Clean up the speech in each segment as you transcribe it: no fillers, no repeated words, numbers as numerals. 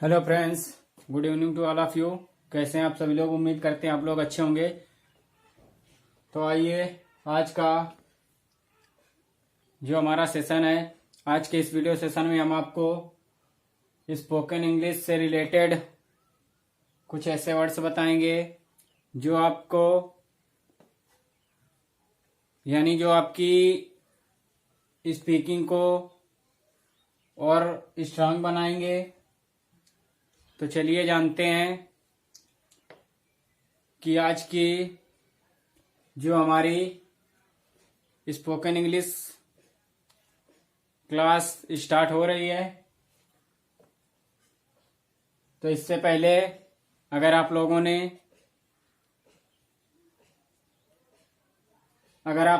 Hello friends, good evening to all of you. कैसे हैं आप सभी लोग? उम्मीद करते हैं आप लोग अच्छे होंगे। तो आइए, आज का जो हमारा सेशन है, आज के इस वीडियो सेशन में हम आपको स्पोकन इंग्लिश से रिलेटेड कुछ ऐसे वर्ड्स बताएंगे जो आपको यानी जो आपकी स्पीकिंग को और स्ट्रांग बनाएंगे। तो चलिए जानते हैं कि आज की जो हमारी स्पोकन इंग्लिश क्लास स्टार्ट हो रही है। तो इससे पहले अगर आप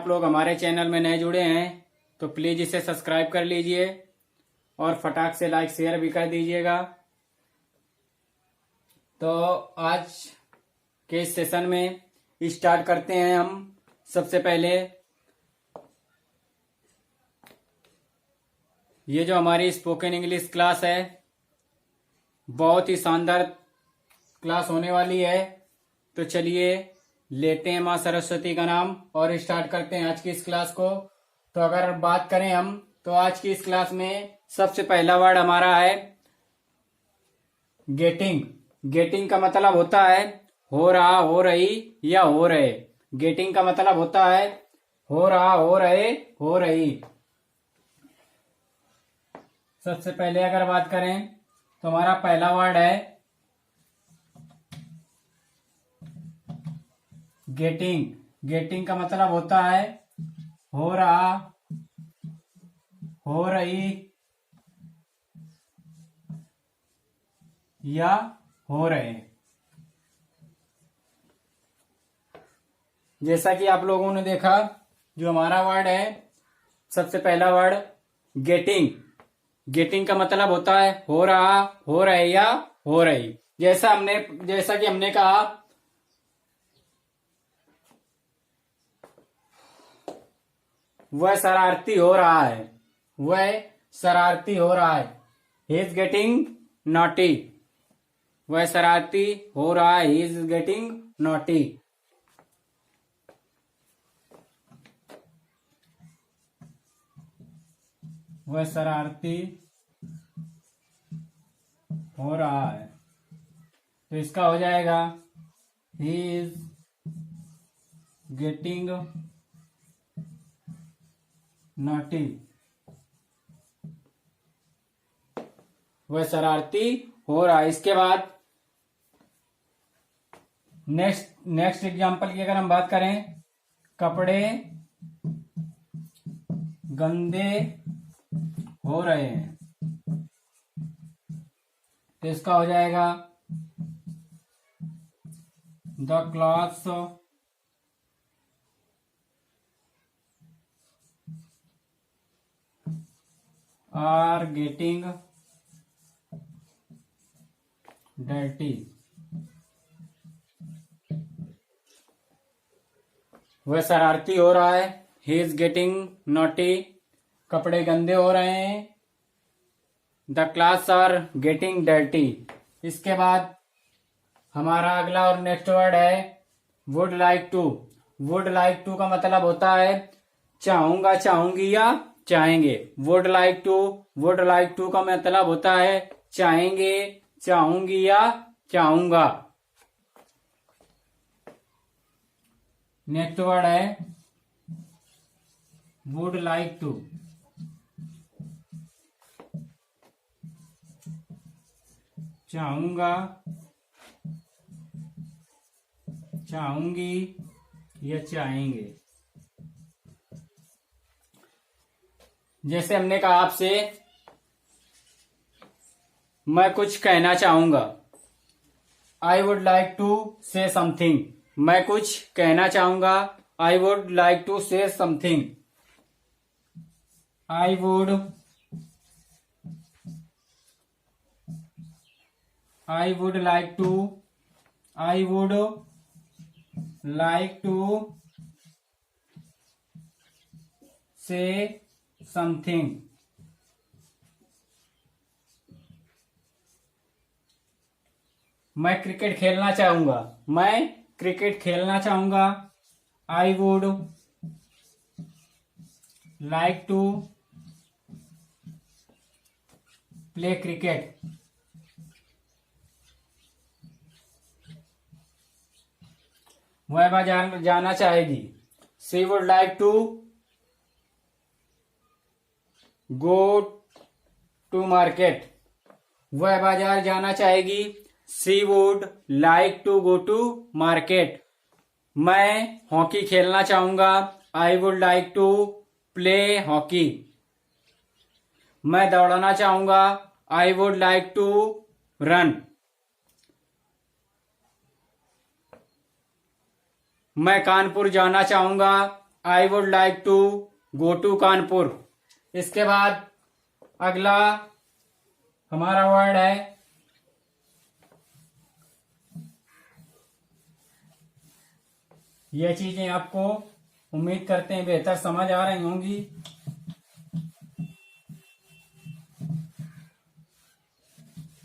लोग हमारे चैनल में नए जुड़े हैं तो प्लीज इसे सब्सक्राइब कर लीजिए और फटाक से लाइक शेयर भी कर दीजिएगा। तो आज के इस सेशन में स्टार्ट करते हैं हम। सबसे पहले ये जो हमारी स्पोकन इंग्लिश क्लास है, बहुत ही शानदार क्लास होने वाली है। तो चलिए लेते हैं माँ सरस्वती का नाम और स्टार्ट करते हैं आज की इस क्लास को। तो अगर बात करें हम, तो आज की इस क्लास में सबसे पहला वर्ड हमारा है गेटिंग। गेटिंग का मतलब होता है हो रहा, हो रही या हो रहे। गेटिंग का मतलब होता है हो रहा, हो रहे, हो रही। सबसे पहले अगर बात करें तो हमारा पहला वर्ड है गेटिंग। गेटिंग का मतलब होता है हो रहा, हो रही या हो रहे। जैसा कि आप लोगों ने देखा, जो हमारा वर्ड है सबसे पहला वर्ड गेटिंग। गेटिंग का मतलब होता है हो रहा, हो रहे या हो रही। जैसा कि हमने कहा वह शरारती हो रहा है, वह शरारती हो रहा है। He is getting naughty. वह शरारती हो रहा है, ही इज गेटिंग नॉटी। वह शरारती हो रहा है। तो इसका हो जाएगा ही इज गेटिंग नॉटी। वह शरारती हो रहा है। इसके बाद नेक्स्ट एग्जांपल की अगर हम बात करें, कपड़े गंदे हो रहे हैं। तो इसका हो जाएगा the clothes are getting dirty. वह शरारती हो रहा है, ही इज गेटिंग नॉटी। कपड़े गंदे हो रहे हैं, the clothes are getting dirty. इसके बाद हमारा अगला और नेक्स्ट वर्ड है would like to. Would like to का मतलब होता है चाहूंगा, चाहूंगी या चाहेंगे। वुड लाइक टू का मतलब होता है चाहेंगे, चाहूंगी या चाहूंगा। नेक्स्ट वर्ड है वुड लाइक टू। चाहूंगा, चाहूंगी या चाहेंगे। जैसे हमने कहा आपसे मैं कुछ कहना चाहूंगा, I would like to say something. मैं कुछ कहना चाहूंगा, I would like to say something. I would like to, I would like to say something. मैं क्रिकेट खेलना चाहूंगा। मैं क्रिकेट खेलना चाहूंगा। I would like to play cricket. वह बाजार जाना चाहेगी। She would like to go to market. वह बाजार जाना चाहेगी। She would like to go to market. मैं हॉकी खेलना चाहूंगा। I would like to play hockey. मैं दौड़ना चाहूंगा। I would like to run. मैं कानपुर जाना चाहूंगा। I would like to go to Kanpur. इसके बाद अगला हमारा वर्ड है ये चीजें आपको उम्मीद करते हैं बेहतर समझ आ रही होंगी।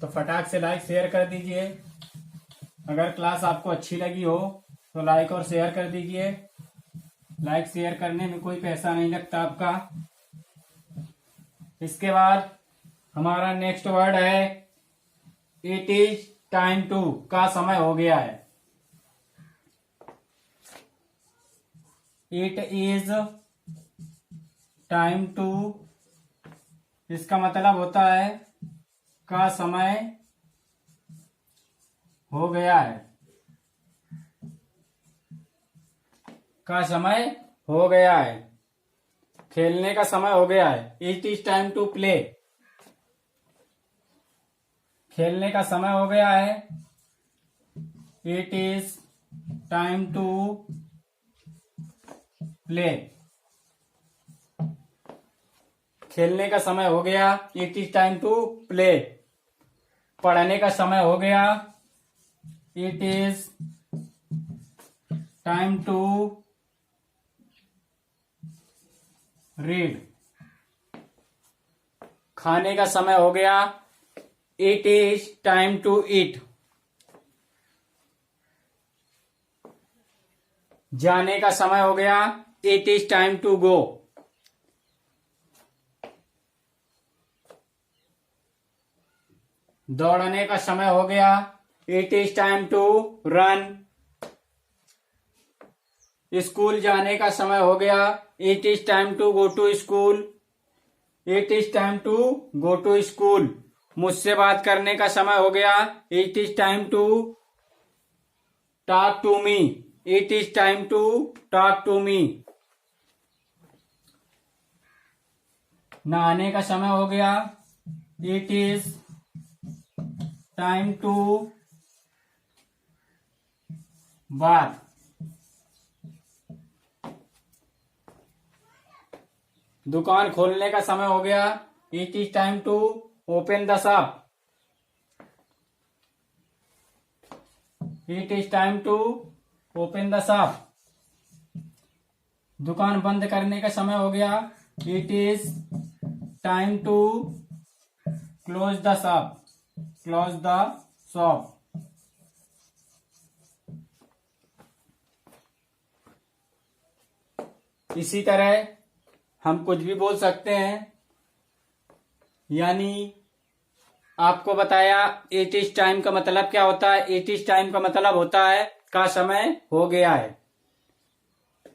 तो फटाक से लाइक शेयर कर दीजिए। अगर क्लास आपको अच्छी लगी हो तो लाइक और शेयर कर दीजिए। लाइक शेयर करने में कोई पैसा नहीं लगता आपका। इसके बाद हमारा नेक्स्ट वर्ड है इट इज टाइम टू। का समय हो गया है। इट इज टाइम टू, इसका मतलब होता है का समय हो गया है। का समय हो गया है। खेलने का समय हो गया है। It is time to play. खेलने का समय हो गया है। It is time to play. खेलने का समय हो गया। It is time to play. पढ़ने का समय हो गया। It is time to read. खाने का समय हो गया। It is time to eat. जाने का समय हो गया। It is time to go. दौड़ने का समय हो गया। It is time to run. School जाने का समय हो गया। It is time to go to school. It is time to go to school. मुझसे बात करने का समय हो गया। It is time to talk to me. It is time to talk to me. नहाने का समय हो गया। It is time to bath. दुकान खोलने का समय हो गया। It is time to open the shop. It is time to open the shop. दुकान बंद करने का समय हो गया। It is time to close the shop. Close the shop. इसी तरह हम कुछ भी बोल सकते हैं। यानी आपको बताया इट इज टाइम का मतलब क्या होता है। इट इज टाइम का मतलब होता है का समय हो गया है।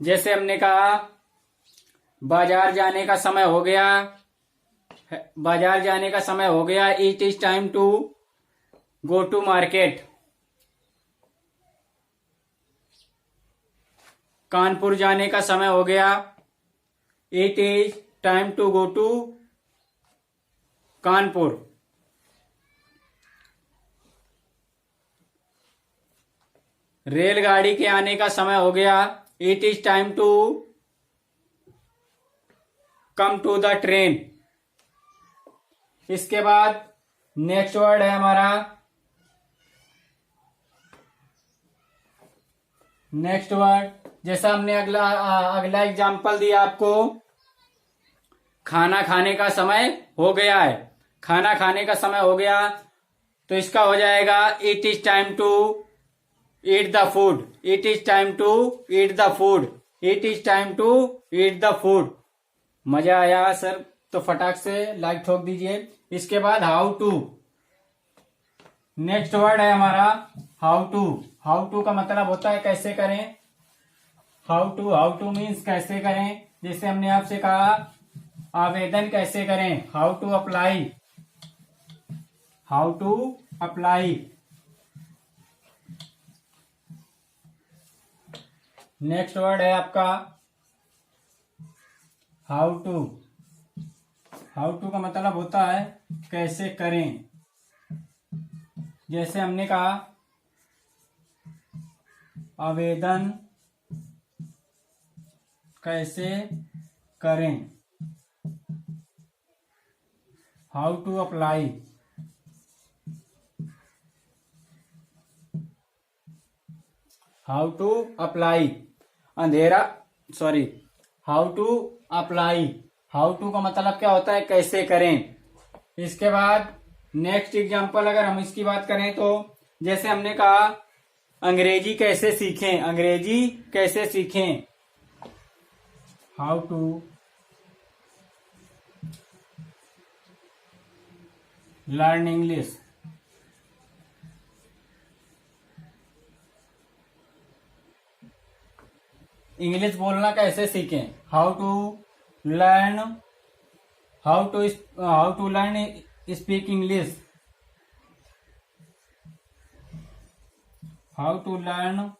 जैसे हमने कहा बाजार जाने का समय हो गया। बाजार जाने का समय हो गया। It is time to go to market. Kanpur जाने का समय हो गया। It is time to go to Kanpur. रेलगाड़ी के आने का समय हो गया। It is time to come to the train. इसके बाद नेक्स्ट वर्ड है हमारा नेक्स्ट वर्ड। जैसा हमने अगला एग्जाम्पल दिया आपको, खाना खाने का समय हो गया है। खाना खाने का समय हो गया। तो इसका हो जाएगा it is time to eat the food, it is time to eat the food, it is time to eat the food. मजा आया सर तो फटाक से लाइक ठोक दीजिए। इसके बाद हाउ टू, नेक्स्ट वर्ड है हमारा हाउ टू। हाउ टू का मतलब होता है कैसे करें। हाउ टू मीन्स कैसे करें। जैसे हमने आपसे कहा आवेदन कैसे करें, how to apply, how to apply. Next word है आपका हाउ टू। हाउ टू का मतलब होता है कैसे करें। जैसे हमने कहा आवेदन कैसे करें, how to apply. How to apply अंधेरा, sorry, how to apply. How to का मतलब क्या होता है कैसे करें। इसके बाद नेक्स्ट एग्जांपल अगर हम इसकी बात करें तो जैसे हमने कहा अंग्रेजी कैसे सीखें, अंग्रेजी कैसे सीखें, how to learn English. English बोलना कैसे सीखें, how to learn, how to learn speak English, how to learn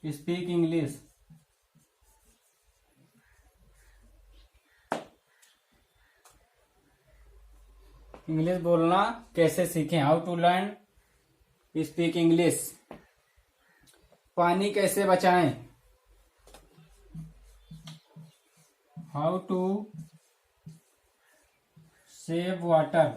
speak English. English बोलना कैसे सीखें, how to learn speak English. पानी कैसे बचाएं, हाउ टू सेव वाटर।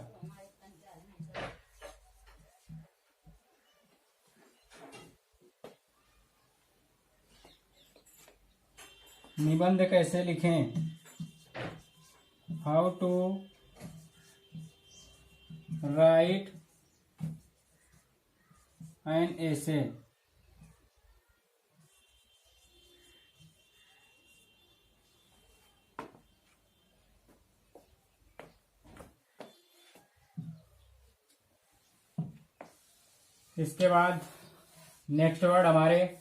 निबंध कैसे लिखें, how to write an essay. इसके बाद नेक्स्ट वर्ड हमारे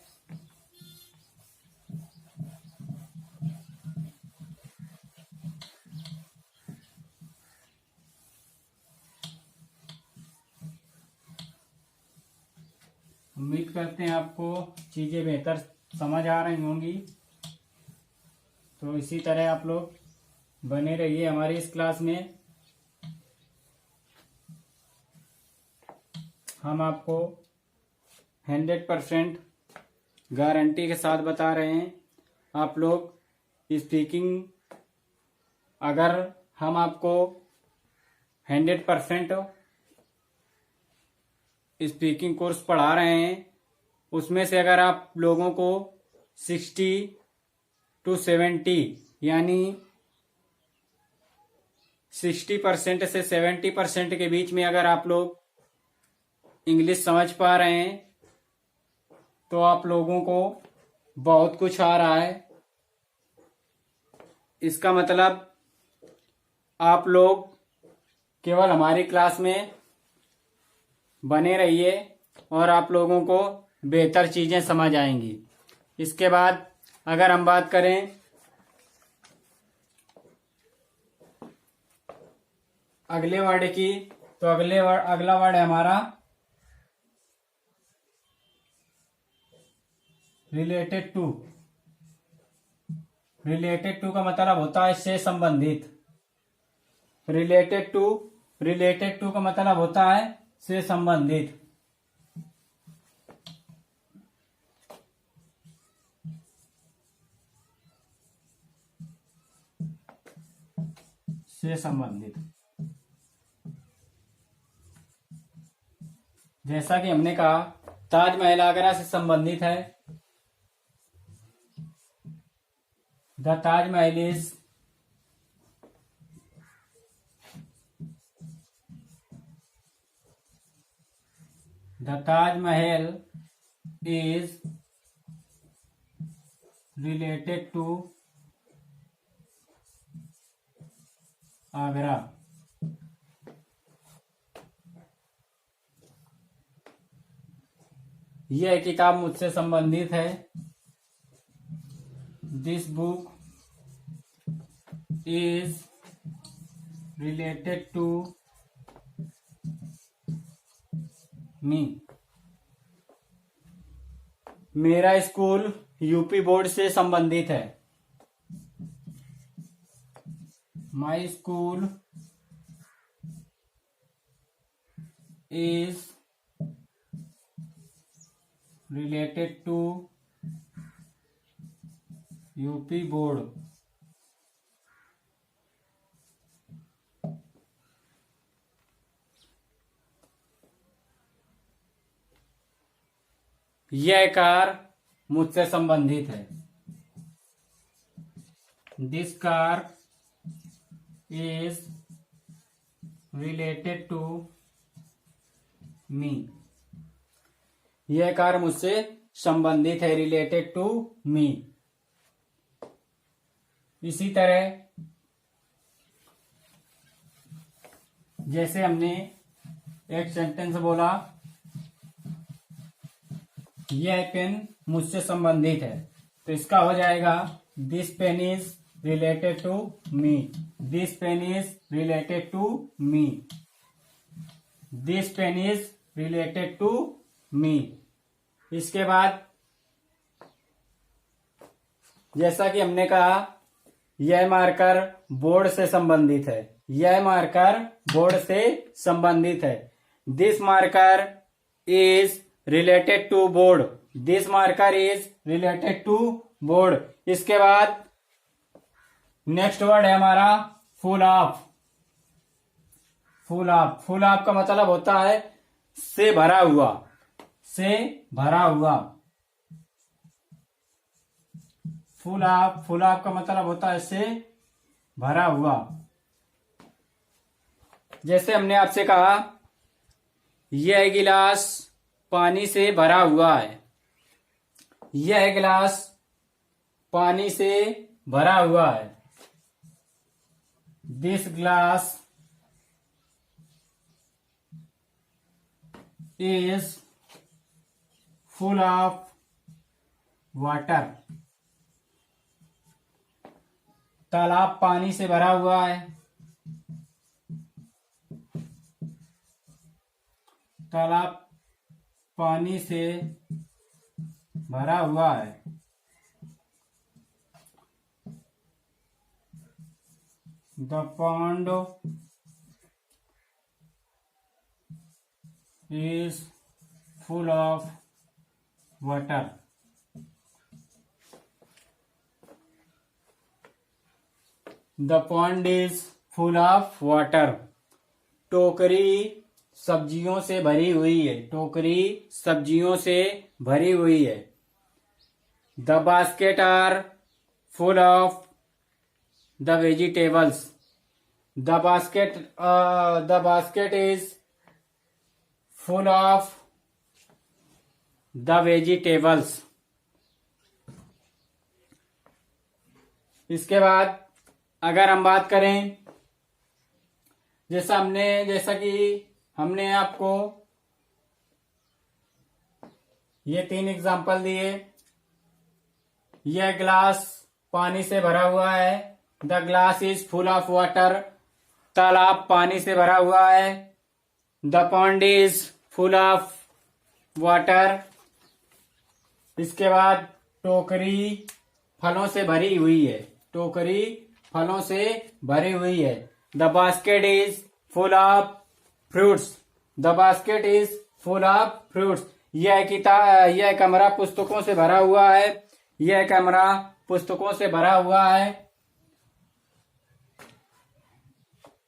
उम्मीद करते हैं आपको चीजें बेहतर समझ आ रही होंगी। तो इसी तरह आप लोग बने रहिए हमारी इस क्लास में। हम आपको 100% गारंटी के साथ बता रहे हैं। आप लोग स्पीकिंग, अगर हम आपको 100% स्पीकिंग कोर्स पढ़ा रहे हैं, उसमें से अगर आप लोगों को 60 to 70 यानी 60% से 70% के बीच में अगर आप लोग इंग्लिश समझ पा रहे हैं तो आप लोगों को बहुत कुछ आ रहा है। इसका मतलब आप लोग केवल हमारी क्लास में बने रहिए और आप लोगों को बेहतर चीजें समझ आएंगी। इसके बाद अगर हम बात करें अगले वर्ड की, तो अगला वर्ड है हमारा रिलेटेड टू। रिलेटेड टू का मतलब होता है से संबंधित। रिलेटेड टू का मतलब होता है से संबंधित। से संबंधित, जैसा कि हमने कहा ताजमहल आगरा से संबंधित है। The Taj Mahal is related to Agra. यह किताब मुझसे संबंधित है। This book is related to me. मेरा स्कूल यूपी बोर्ड से संबंधित है। My school is related to UP board. यह कार मुझसे संबंधित है। This car is related to me. यह कार मुझसे संबंधित है, रिलेटेड टू मी। इसी तरह जैसे हमने एक सेंटेंस बोला, यह पेन मुझसे संबंधित है, तो इसका हो जाएगा this pen is related to me. This pen is related to me. This pen is related to me. इसके बाद जैसा कि हमने कहा, यह मार्कर बोर्ड से संबंधित है। यह मार्कर बोर्ड से संबंधित है। This marker is related to board. This marker is related to board. इसके बाद नेक्स्ट वर्ड है हमारा full of. Full of. Full of का मतलब होता है से भरा हुआ। से भरा हुआ। Full of. फुल ऑफ का मतलब होता है से भरा हुआ। जैसे हमने आपसे कहा, यह गिलास पानी से भरा हुआ है। यह गिलास पानी से भरा हुआ है। This glass is full of water. तालाब पानी से भरा हुआ है। तालाब पानी से भरा हुआ है। The pond is full of water. The pond is full of water. टोकरी सब्जियों से भरी हुई है। टोकरी सब्जियों से भरी हुई है। The basket are full of the vegetables. The basket is full of the vegetables. इसके बाद अगर हम बात करें, जैसा कि हमने आपको ये 3 एग्जाम्पल दिए। यह ग्लास पानी से भरा हुआ है। The glass is full of water. तालाब पानी से भरा हुआ है। The pond is full of water. इसके बाद टोकरी फलों से भरी हुई है। टोकरी फलों से भरी हुई है। The basket is full of fruits. The basket is full of fruits. यह कमरा पुस्तकों से भरा हुआ है। यह कमरा पुस्तकों से भरा हुआ है।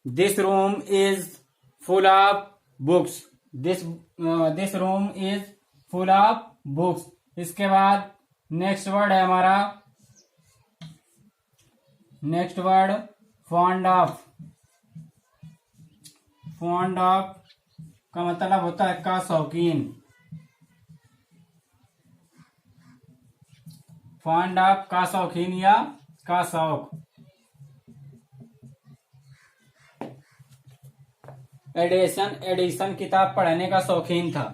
This room is full of books. This room is full of books. इसके बाद नेक्स्ट वर्ड है हमारा, next word fond of. Fond of का मतलब होता है का शौकीन। फॉन्ड ऑफ का शौकीन या का शौक। एडिसन, एडिसन किताब पढ़ने का शौकीन था।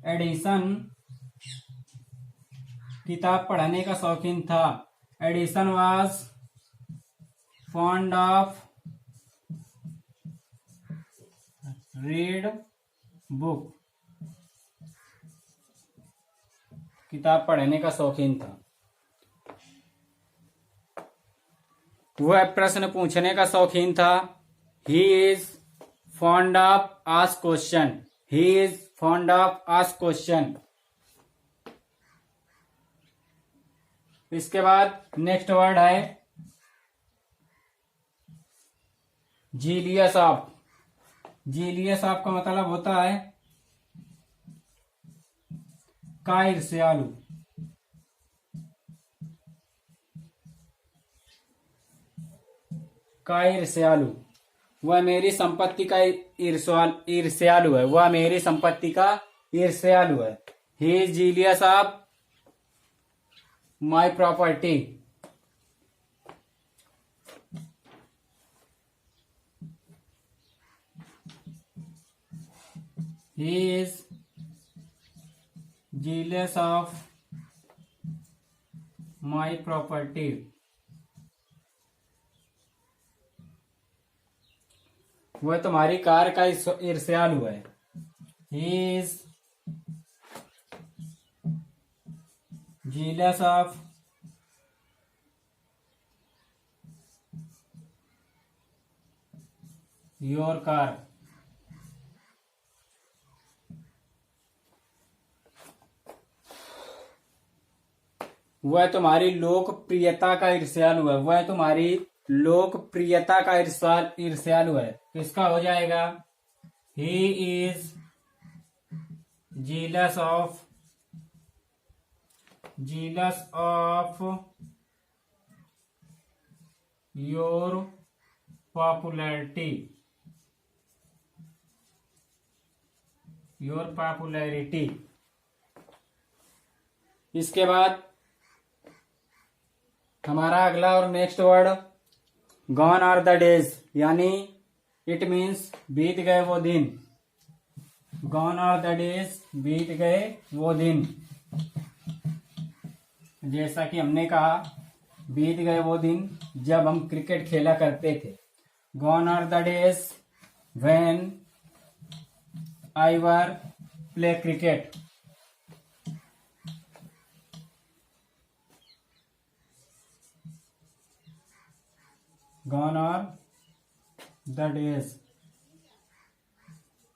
एडिसन किताब पढ़ने का शौकीन था। Edison was fond of read book. किताब पढ़ने का शौकीन था। वह प्रश्न पूछने का शौकीन था। He is fond of ask question. He is fond of ask question. इसके बाद नेक्स्ट वर्ड है जीलियस ऑफ। जीलियस ऑफ का मतलब होता है का ईर्ष्यालु। का ईर्ष्यालु। वह मेरी संपत्ति का ईर्ष्यालु है। वह मेरी संपत्ति का ईर्ष्यालु है। He is zealous of my property. He is jealous of my property। वह तुम्हारी कार का ईर्ष्यालु है। He is jealous of your car। वह तुम्हारी लोकप्रियता का ईर्ष्यालु है। वह तुम्हारी लोकप्रियता का ईर्ष्यालु है। तो इसका हो जाएगा he is jealous of your popularity. Your popularity. इसके बाद हमारा अगला और next word gone are the days, यानी इट मीन्स बीत गए वो दिन। गॉन आर द डेज, बीत गए वो दिन। जैसा कि हमने कहा बीत गए वो दिन जब हम क्रिकेट खेला करते थे। Gone are the days when I were play cricket. Gone are the days,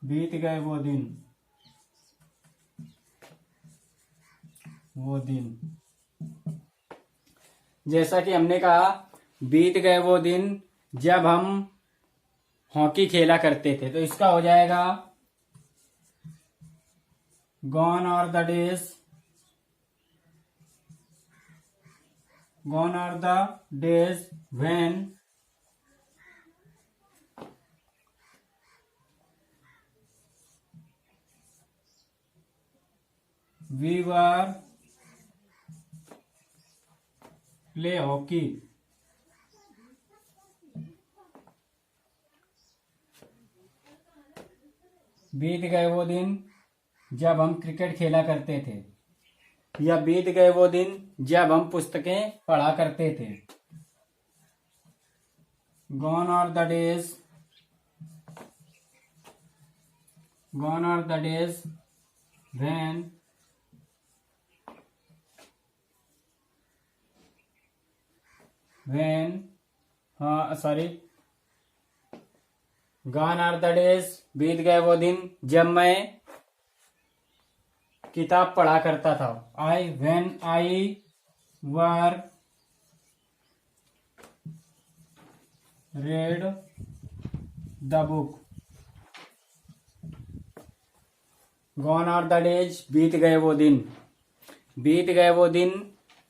बीत गए वो दिन। वो दिन जैसा कि हमने कहा बीत गए वो दिन जब हम हॉकी खेला करते थे। तो इसका हो जाएगा gone are the days, gone are the days when we were play hockey। बीत गए वो दिन जब हम क्रिकेट खेला करते थे, या बीत गए वो दिन जब हम पुस्तकें पढ़ा करते थे। Gone are the days, gone are the days when gone are the days, बीत गए वो दिन जब मैं किताब पढ़ा करता था। When I were read the book. Gone are the days, बीत गए वो दिन। बीत गए वो दिन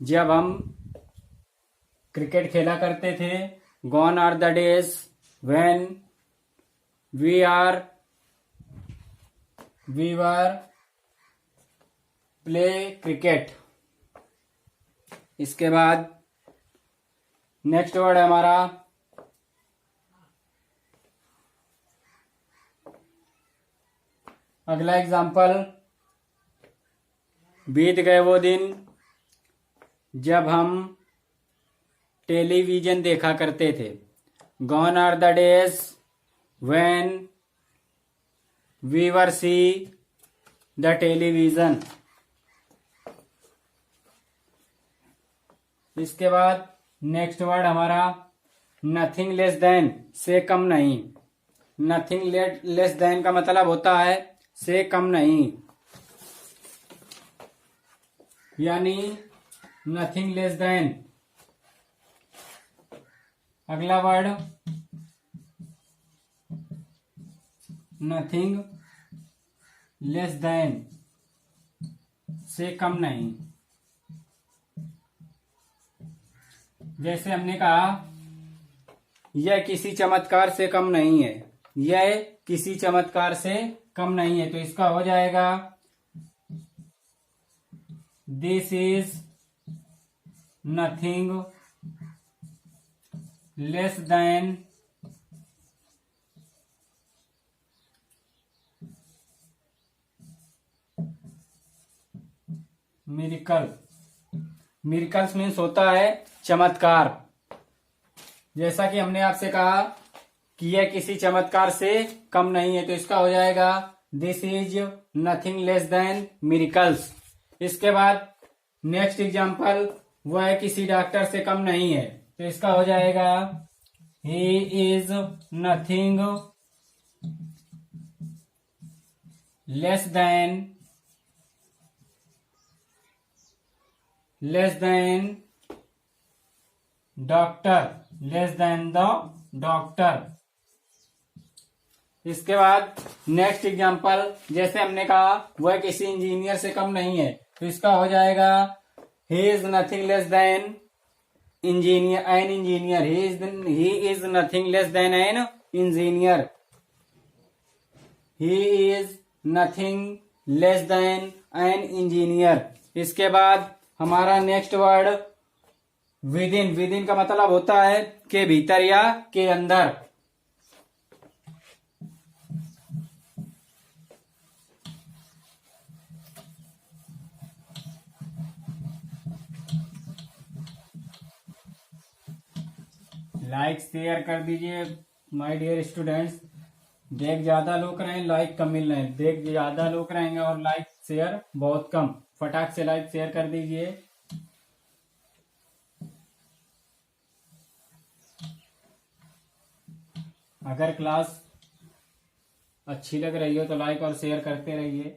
जब हम क्रिकेट खेला करते थे। Gone are the days when we were play cricket. इसके बाद नेक्स्ट वर्ड है हमारा अगला एग्जाम्पल, बीत गए वो दिन जब हम टेलीविजन देखा करते थे। Gone are the days when we were see the television. इसके बाद नेक्स्ट वर्ड हमारा नथिंग लेस देन, से कम नहीं। नथिंग लेस देन का मतलब होता है से कम नहीं, यानी नथिंग लेस देन। अगला वर्ड नथिंग लेस देन, से कम नहीं। जैसे हमने कहा यह किसी चमत्कार से कम नहीं है, यह किसी चमत्कार से कम नहीं है, तो इसका हो जाएगा this is nothing less then miracle. Miracles means होता है चमत्कार। जैसा कि हमने आपसे कहा कि यह किसी चमत्कार से कम नहीं है, तो इसका हो जाएगा this is nothing less then miracles. इसके बाद नेक्स्ट एग्जाम्पल, वह किसी डॉक्टर से कम नहीं है, तो इसका हो जाएगा he is nothing less then doctor, less than the doctor. इसके बाद नेक्स्ट एग्जांपल, जैसे हमने कहा वह किसी इंजीनियर से कम नहीं है, तो इसका हो जाएगा he is nothing less then engineer, an engineer. He is nothing less then an engineer. He is nothing less then an engineer. इसके बाद हमारा next word with in. With in का मतलब होता है के भीतर या के अंदर। लाइक शेयर कर दीजिए माय डियर स्टूडेंट्स। देख ज्यादा लोग रहे, लाइक कम मिल रहे हैं। देख ज्यादा लोग रहेंगे और लाइक शेयर बहुत कम। फटाक से लाइक शेयर कर दीजिए। अगर क्लास अच्छी लग रही हो तो लाइक और शेयर करते रहिए।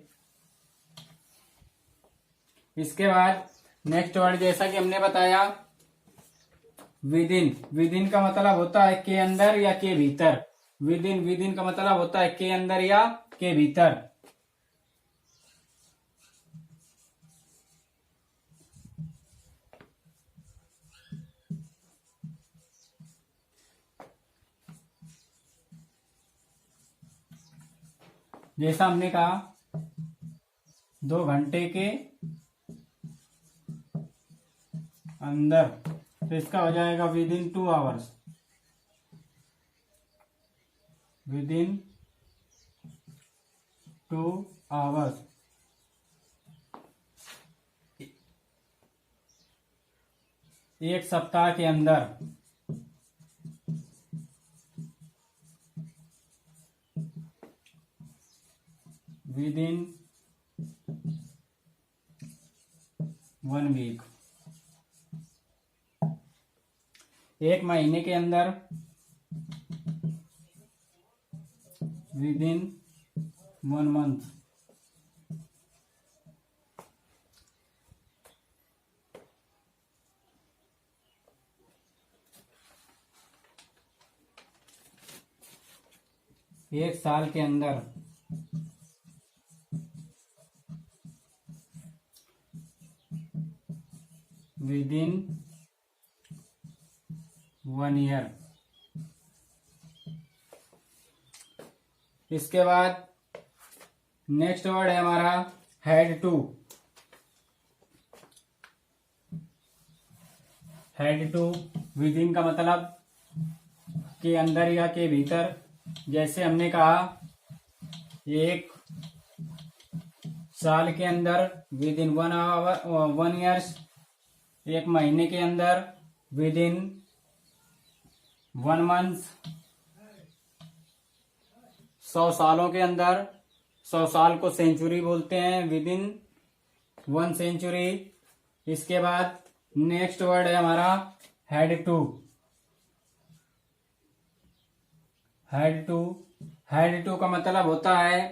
इसके बाद नेक्स्ट वर्ड, जैसा कि हमने बताया विद इन। विद इन का मतलब होता है के अंदर या के भीतर। विद इन का मतलब होता है के अंदर या के भीतर। जैसा हमने कहा 2 घंटे के अंदर, तो इसका हो जाएगा within 2 hours. Within 2 hours. एक सप्ताह के अंदर। Within 1 week. एक महीने के अंदर। Within 1 month. एक साल के अंदर। Within 1 year. इसके बाद नेक्स्ट वर्ड है हमारा had to. Had to within का मतलब के अंदर या के भीतर। जैसे हमने कहा 1 साल के अंदर विद इन 1 ईयर्स, 1 महीने के अंदर विद इन 1 मंथ, 100 सालों के अंदर, 100 साल को सेंचुरी बोलते हैं, विद इन 1 सेंचुरी। इसके बाद नेक्स्ट वर्ड है हमारा had to. Had to, had to का मतलब होता है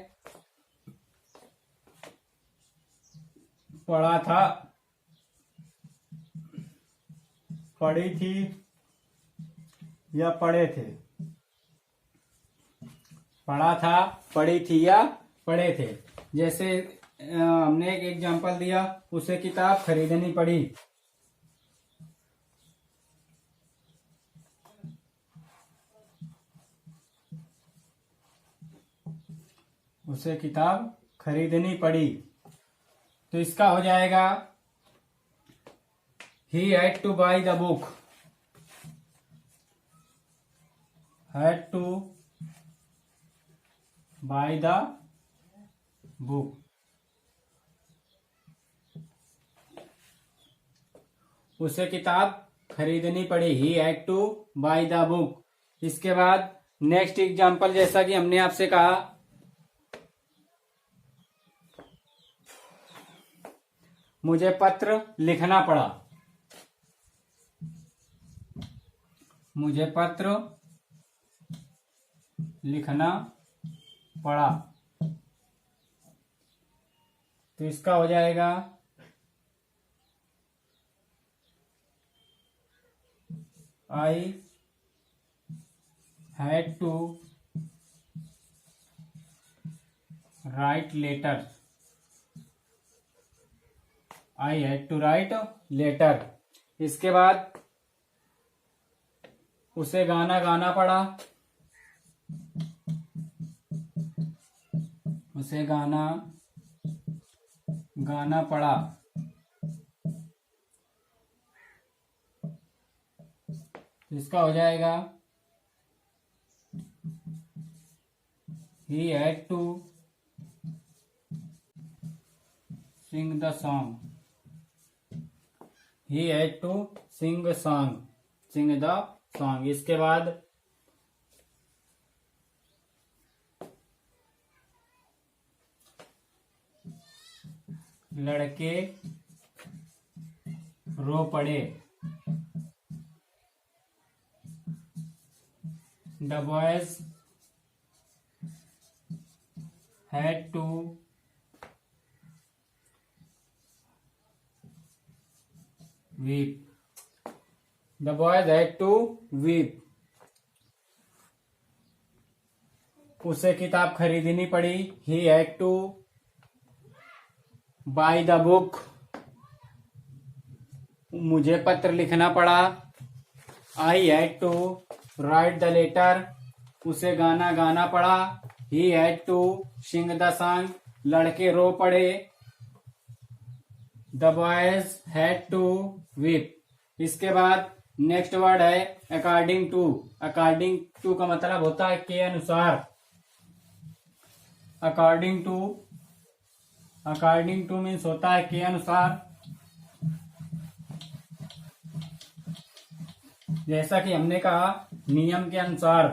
पढ़ा था, पढ़ी थी या पढ़े थे। पढ़ा था, पढ़ी थी या पढ़े थे। जैसे हमने एक एग्जांपल दिया, उसे किताब खरीदनी पड़ी। उसे किताब खरीदनी पड़ी, तो इसका हो जाएगा he had two by the book. Had two by the book. उसे किताब खरीदनी पड़ी, ही had two by the book. इसके बाद नेक्स्ट एग्जांपल, जैसा कि हमने आपसे कहा मुझे पत्र लिखना पड़ा। मुझे पत्र लिखना पड़ा, तो इसका हो जाएगा I had to write letter. I had to write letter. इसके बाद उसे गाना गाना पड़ा। उसे गाना गाना पड़ा, इसका हो जाएगा he had to sing the song. He had to sing a song, sing the song। इसके बाद लड़के रो पड़े। The boys had to weep। The boys had to weep। उसे किताब खरीदनी पड़ी। He had to buy the book। मुझे पत्र लिखना पड़ा। I had to write the letter। उसे गाना गाना पड़ा। He had to sing the song। लड़के रो पड़े। The boys had to weep। इसके बाद नेक्स्ट वर्ड है अकॉर्डिंग टू। अकॉर्डिंग टू का मतलब होता है के अनुसार। According to, according to means होता है के अनुसार। जैसा कि हमने कहा नियम के अनुसार,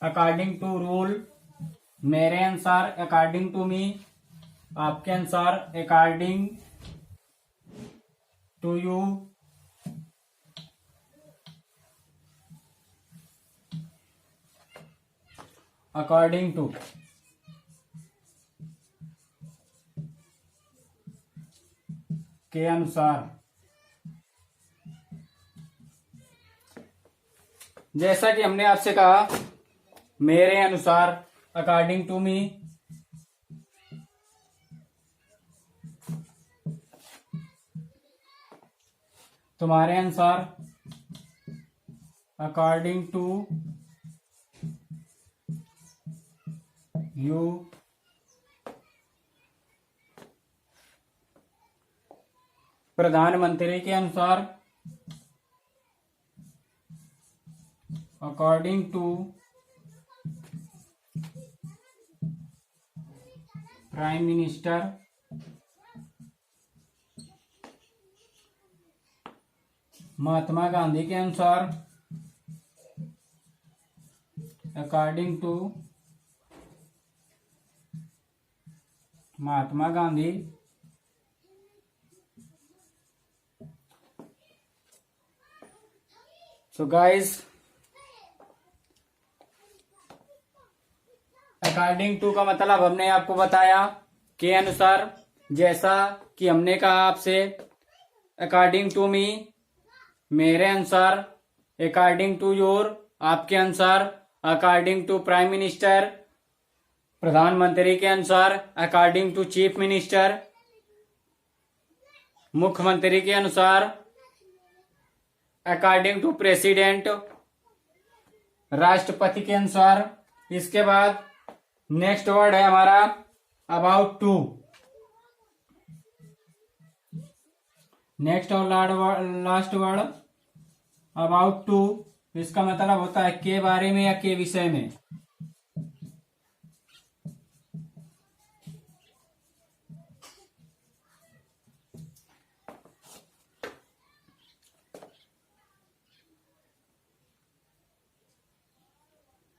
अकॉर्डिंग टू रूल। मेरे अनुसार अकॉर्डिंग टू मी। आपके अनुसार according to you. According to. के अनुसार। जैसा कि हमने आपसे कहा मेरे अनुसार, अकॉर्डिंग टू मी। तुम्हारे अनुसार अकॉर्डिंग टू यू प्रधानमंत्री के अनुसार according to prime minister Mahatma Gandhi के अनुसार according to Mahatma Gandhi so guys according to का मतलब हमने आपको बताया के अनुसार, जैसा कि हमने कहा आपसे अकॉर्डिंग टू मी मेरे अनुसार, अकॉर्डिंग टू योर आपके अनुसार, अकॉर्डिंग टू प्राइम मिनिस्टर प्रधानमंत्री के अनुसार, अकॉर्डिंग टू चीफ मिनिस्टर मुख्यमंत्री के अनुसार, अकॉर्डिंग टू प्रेसिडेंट राष्ट्रपति के अनुसार। इसके बाद नेक्स्ट वर्ड है हमारा अबाउट टू। नेक्स्ट और लास्ट वर्ड अबाउट टू, इसका मतलब होता है के बारे में या के विषय में।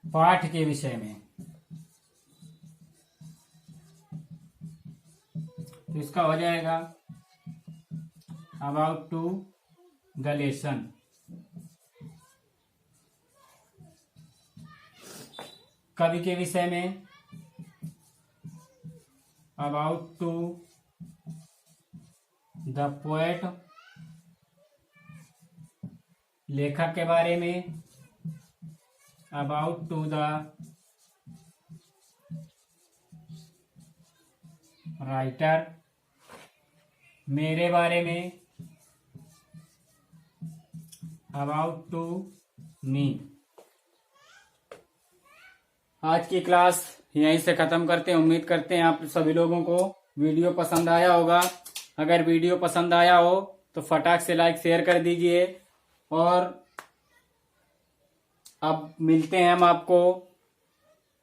पाठ के विषय में। तो इसका हो जाएगा अबाउट टू द लेसन। कवि के विषय में अबाउट टू द पोएट, लेखक के बारे में अबाउट टू द राइटर, मेरे बारे में अबाउट टू मी। आज की क्लास यहीं से खत्म करते हैं। उम्मीद करते हैं आप सभी लोगों को वीडियो पसंद आया होगा। अगर वीडियो पसंद आया हो तो फटाक से लाइक शेयर कर दीजिए। और अब मिलते हैं हम आपको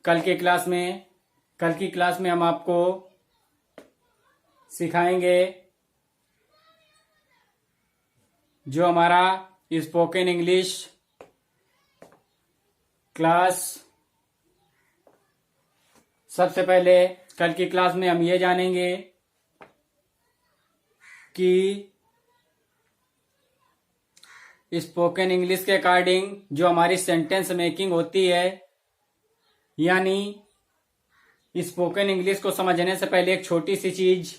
कल की क्लास में। कल की क्लास में हम आपको सिखाएंगे जो हमारा स्पोकन इंग्लिश क्लास। सबसे पहले कल की क्लास में हम ये जानेंगे कि स्पोकन इंग्लिश के अकॉर्डिंग जो हमारी सेंटेंस मेकिंग होती है, यानी स्पोकन इंग्लिश को समझने से पहले एक छोटी सी चीज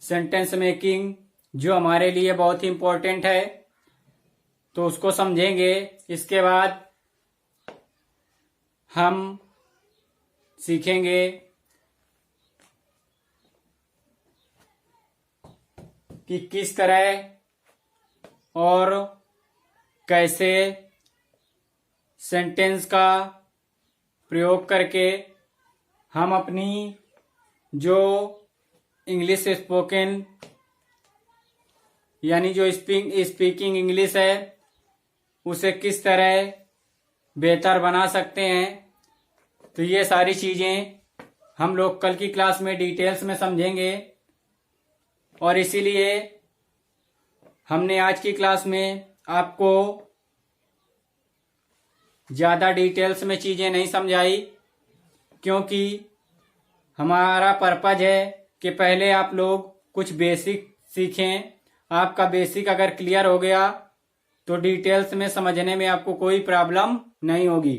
सेंटेंस मेकिंग जो हमारे लिए बहुत ही इम्पोर्टेंट है, तो उसको समझेंगे। इसके बाद हम सीखेंगे कि किस तरह और कैसे सेंटेंस का प्रयोग करके हम अपनी जो इंग्लिश स्पोकन यानी जो स्पीकिंग इंग्लिश है उसे किस तरह बेहतर बना सकते हैं। तो ये सारी चीजें हम लोग कल की क्लास में डिटेल्स में समझेंगे। और इसीलिए हमने आज की क्लास में आपको ज्यादा डिटेल्स में चीजें नहीं समझाई, क्योंकि हमारा पर्पज है कि पहले आप लोग कुछ बेसिक सीखें। आपका बेसिक अगर क्लियर हो गया तो डिटेल्स में समझने में आपको कोई प्रॉब्लम नहीं होगी।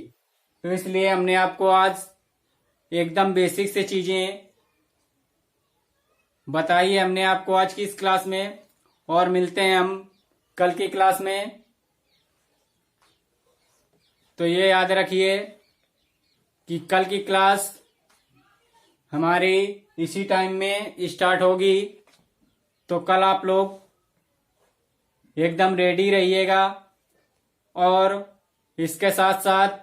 तो इसलिए हमने आपको आज एकदम बेसिक से चीजें बताई है हमने आपको आज की इस क्लास में। और मिलते हैं हम कल की क्लास में। तो ये याद रखिए कि कल की क्लास हमारी इसी टाइम में स्टार्ट होगी। तो कल आप लोग एकदम रेडी रहिएगा। और इसके साथ साथ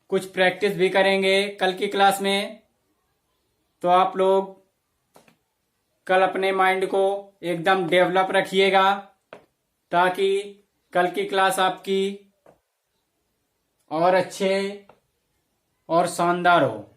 कुछ प्रैक्टिस भी करेंगे कल की क्लास में। तो आप लोग कल अपने माइंड को एकदम डेवलप रखिएगा ताकि कल की क्लास आपकी और अच्छे और शानदार हो।